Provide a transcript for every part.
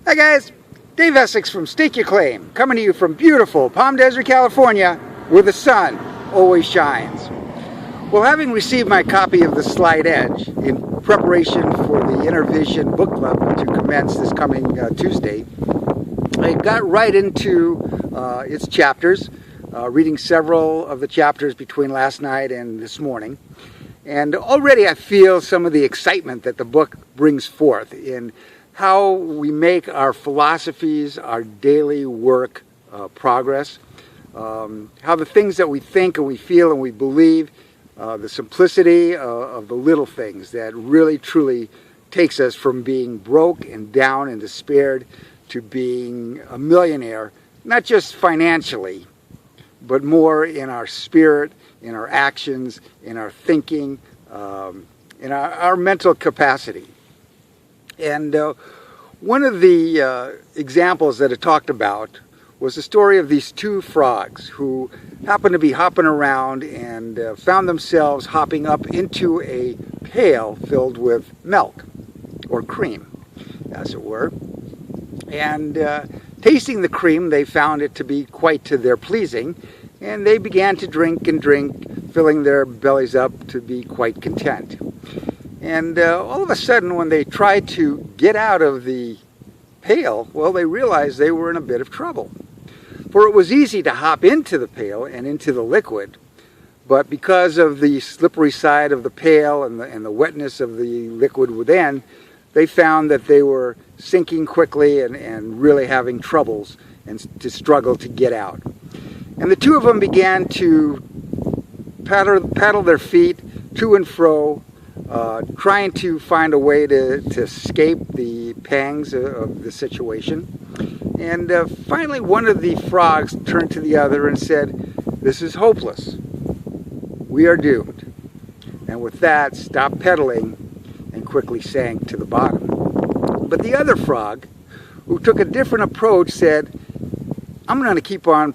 Hi guys, Dave Essex from Stake Your Claim, coming to you from beautiful Palm Desert, California, where the sun always shines. Well, having received my copy of The Slight Edge in preparation for the Intervision Book Club to commence this coming Tuesday, I got right into its chapters, reading several of the chapters between last night and this morning. And already I feel some of the excitement that the book brings forth in how we make our philosophies, our daily work progress, how the things that we think and we feel and we believe, the simplicity of the little things that really truly takes us from being broke and down and despaired to being a millionaire, not just financially, but more in our spirit, in our actions, in our thinking, in our mental capacity. And one of the examples that it talked about was the story of these two frogs who happened to be hopping around and found themselves hopping up into a pail filled with milk, or cream, as it were. And tasting the cream, they found it to be quite to their pleasing, and they began to drink and drink, filling their bellies up to be quite content. And all of a sudden, when they tried to get out of the pail, well, they realized they were in a bit of trouble. For it was easy to hop into the pail and into the liquid, but because of the slippery side of the pail and the wetness of the liquid within, they found that they were sinking quickly and really having troubles and to struggle to get out. And the two of them began to paddle their feet to and fro, trying to find a way to escape the pangs of the situation. And finally one of the frogs turned to the other and said, "This is hopeless. We are doomed." And with that, stopped pedaling and quickly sank to the bottom. But the other frog, who took a different approach, said, "I'm going to keep on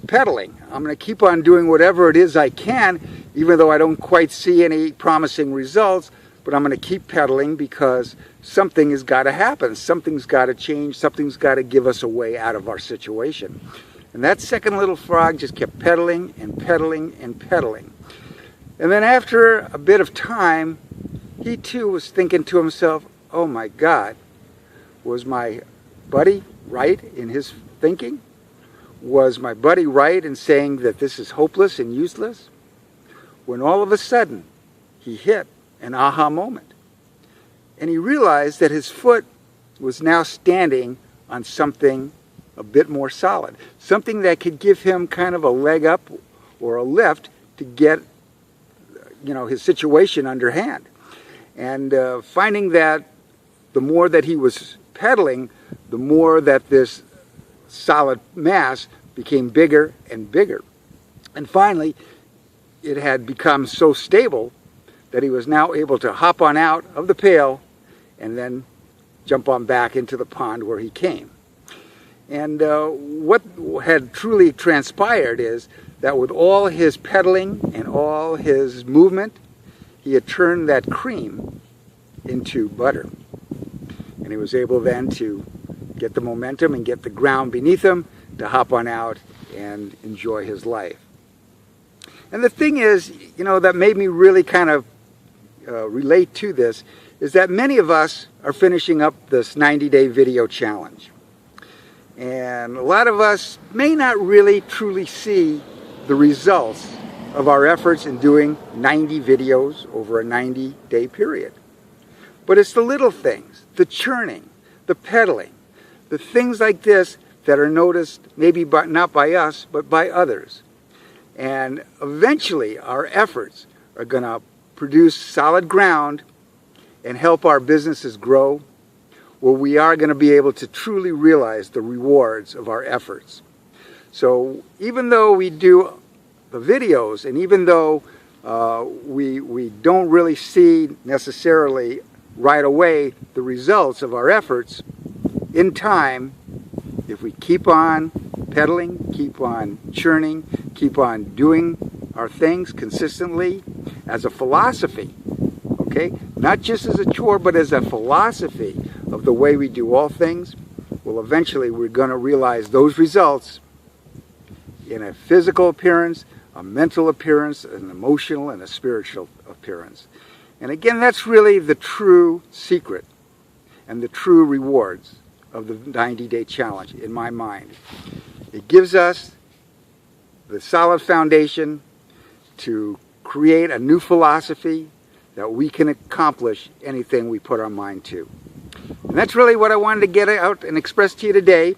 pedaling. I'm going to keep on doing whatever it is I can, even though I don't quite see any promising results, but I'm going to keep pedaling because something has got to happen. Something's got to change. Something's got to give us a way out of our situation." And that second little frog just kept pedaling and pedaling and pedaling. And then after a bit of time, he too was thinking to himself, "Oh my God, was my buddy right in his thinking? Was my buddy right in saying that this is hopeless and useless?" When all of a sudden, he hit an aha moment. And he realized that his foot was now standing on something a bit more solid. Something that could give him kind of a leg up or a lift to get, his situation under hand. And finding that the more that he was pedaling, the more that this solid mass became bigger and bigger. And finally, it had become so stable that he was now able to hop on out of the pail and then jump on back into the pond where he came. And what had truly transpired is that with all his pedaling and all his movement, he had turned that cream into butter. And he was able then to get the momentum and get the ground beneath him to hop on out and enjoy his life. And the thing is, that made me really kind of relate to this, is that many of us are finishing up this 90-day video challenge. And a lot of us may not really truly see the results of our efforts in doing 90 videos over a 90-day period. But it's the little things, the churning, the pedaling, the things like this that are noticed maybe not by us, but by others. And eventually our efforts are going to produce solid ground and help our businesses grow, where we are going to be able to truly realize the rewards of our efforts. So even though we do the videos, and even though we don't really see necessarily right away the results of our efforts, in time, if we keep on pedaling, keep on churning, keep on doing our things consistently as a philosophy, okay? Not just as a chore, but as a philosophy of the way we do all things, well, eventually we're going to realize those results in a physical appearance, a mental appearance, an emotional and a spiritual appearance. And again, that's really the true secret and the true rewards of the 90-day challenge in my mind. It gives us the solid foundation to create a new philosophy that we can accomplish anything we put our mind to. And that's really what I wanted to get out and express to you today.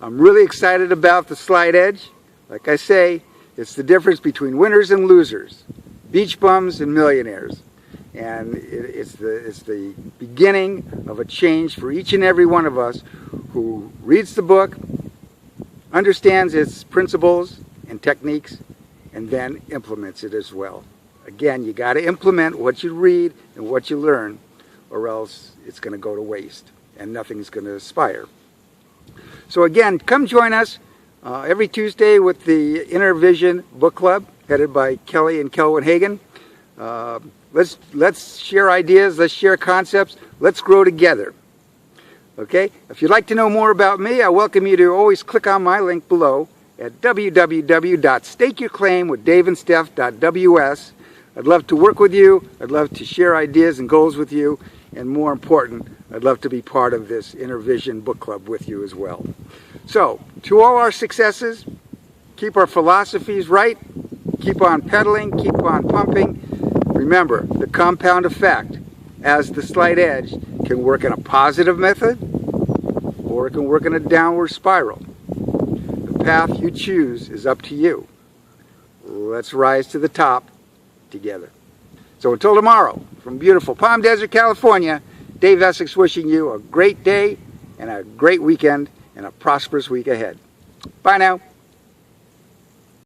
I'm really excited about the Slight Edge. Like I say, it's the difference between winners and losers, beach bums and millionaires. And it's the beginning of a change for each and every one of us who reads the book, understands its principles and techniques, and then implements it as well. Again, you got to implement what you read and what you learn, or else it's going to go to waste and nothing's going to aspire. So again, come join us every Tuesday with the Inner Vision Book Club, headed by Kelly and Kelwin Hagen. Let's share ideas, let's share concepts, let's grow together. Okay? If you'd like to know more about me, I welcome you to always click on my link below at www.stakeyourclaimwithdaveandsteph.ws. I'd love to work with you, I'd love to share ideas and goals with you, and more important, I'd love to be part of this Inner Vision Book Club with you as well. So, to all our successes, keep our philosophies right, keep on pedaling, keep on pumping. Remember, the compound effect, as the Slight Edge, can work in a positive method, or it can work in a downward spiral. The path you choose is up to you. Let's rise to the top together. So until tomorrow, from beautiful Palm Desert, California, Dave Essex wishing you a great day and a great weekend and a prosperous week ahead. Bye now.